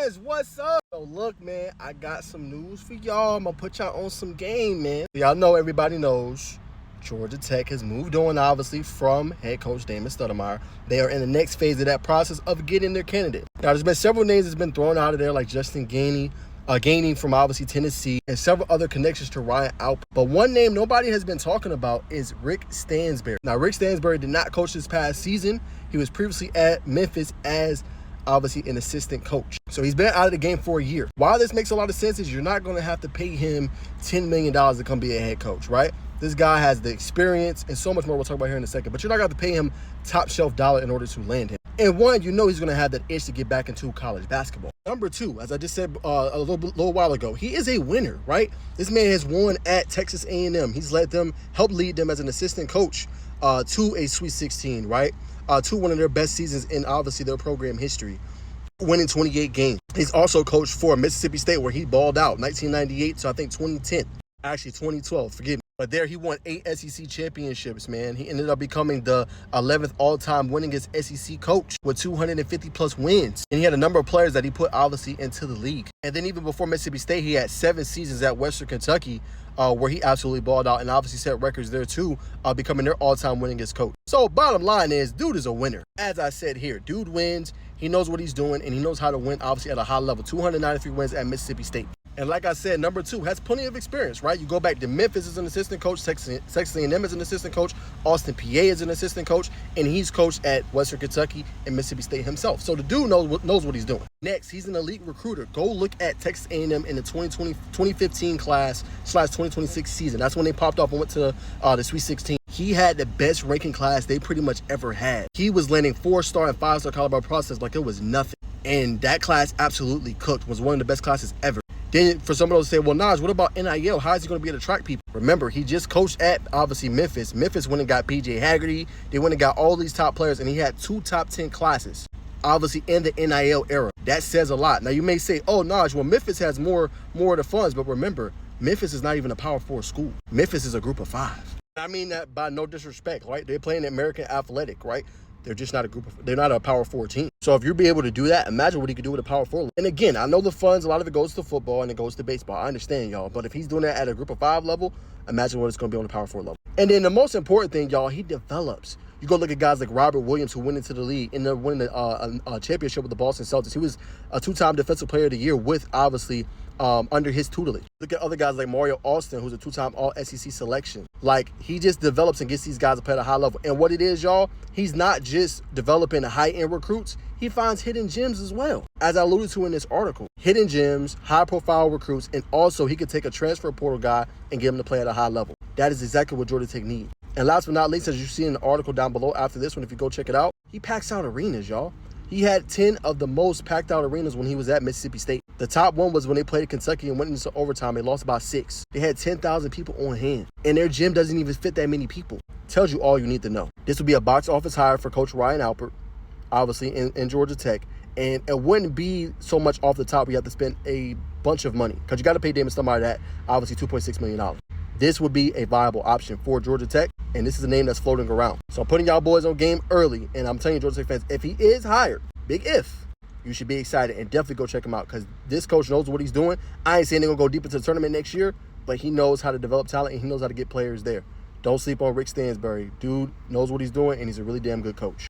fans, what's up? So look, man, I got some news for y'all. I'm gonna put y'all on some game, man. Y'all know, everybody knows Georgia Tech has moved on, obviously, from head coach Damon Stoudemire. They are in the next phase of that process of getting their candidate. Now, there's been several names that's been thrown out of there, like Justin Gainey from obviously Tennessee, and several other connections to Ryan Alp. But one name nobody has been talking about is Rick Stansbury. Now, Rick Stansbury did not coach this past season. He was previously at Memphis as obviously an assistant coach. So he's been out of the game for a year. Why this makes a lot of sense is you're not going to have to pay him $10 million to come be a head coach, right? This guy has the experience and so much more we'll talk about here in a second, but you're not going to have to pay him top shelf dollar in order to land him. And one, you know he's going to have that itch to get back into college basketball. Number two, as I just said a little while ago, he is a winner, right? This man has won at Texas A&M. He's helped lead them as an assistant coach to a Sweet 16, right? To one of their best seasons in obviously their program history, winning 28 games. He's also coached for Mississippi State, where he balled out 1998 to I think 2010. Actually 2012, forgive me. But there he won 8 SEC championships, man. He ended up becoming the 11th all-time winningest SEC coach with 250-plus wins. And he had a number of players that he put, obviously, into the league. And then even before Mississippi State, he had 7 seasons at Western Kentucky where he absolutely balled out and obviously set records there, too, becoming their all-time winningest coach. So bottom line is, dude is a winner. As I said here, dude wins. He knows what he's doing, and he knows how to win, obviously, at a high level. 293 wins at Mississippi State. And like I said, number two, has plenty of experience, right? You go back to Memphis as an assistant coach, Texas A&M as an assistant coach, Austin, PA as an assistant coach, and he's coached at Western Kentucky and Mississippi State himself. So the dude knows what he's doing. Next, he's an elite recruiter. Go look at Texas A&M in the 2015 class / 2026 season. That's when they popped up and went to the Sweet 16. He had the best ranking class they pretty much ever had. He was landing 4-star and 5-star caliber process like it was nothing. And that class absolutely cooked, was one of the best classes ever. Then for some of those to say, well, Naj, what about NIL? How is he going to be able to attract people? Remember, he just coached at, obviously, Memphis. Memphis went and got P.J. Haggerty. They went and got all these top players, and he had 2 top 10 classes, obviously, in the NIL era. That says a lot. Now, you may say, oh, Naj, well, Memphis has more of the funds. But remember, Memphis is not even a Power 4 school. Memphis is a group of 5. I mean that by no disrespect, right? They're playing American Athletic, right? They're just not they're not a Power 4 team. So if you'll be able to do that, imagine what he could do with a Power 4. And again, I know the funds, a lot of it goes to football and it goes to baseball. I understand, y'all. But if he's doing that at a group of 5 level, imagine what it's going to be on the Power 4 level. And then the most important thing, y'all, he develops. You go look at guys like Robert Williams, who went into the league and then winning a championship with the Boston Celtics. He was a 2-time Defensive Player of the Year with, obviously, under his tutelage. Look at other guys like Mario Austin, who's a 2-time All-SEC selection. Like, he just develops and gets these guys to play at a high level. And what it is, y'all, he's not just developing high-end recruits. He finds hidden gems as well. As I alluded to in this article, hidden gems, high-profile recruits, and also he could take a transfer portal guy and get him to play at a high level. That is exactly what Georgia Tech needs. And last but not least, as you see in the article down below after this one, if you go check it out, he packs out arenas, y'all. He had 10 of the most packed out arenas when he was at Mississippi State. The top one was when they played Kentucky and went into overtime. They lost by 6. They had 10,000 people on hand. And their gym doesn't even fit that many people. Tells you all you need to know. This would be a box office hire for Coach Ryan Alpert, obviously, in Georgia Tech. And it wouldn't be so much off the top. We have to spend a bunch of money. Because you got to pay Damon Stoudemire that, obviously, $2.6 million. This would be a viable option for Georgia Tech. And this is a name that's floating around. So I'm putting y'all boys on game early. And I'm telling you, Georgia Tech fans, if he is hired, big if, you should be excited and definitely go check him out because this coach knows what he's doing. I ain't saying they're going to go deep into the tournament next year, but he knows how to develop talent and he knows how to get players there. Don't sleep on Rick Stansbury. Dude knows what he's doing and he's a really damn good coach.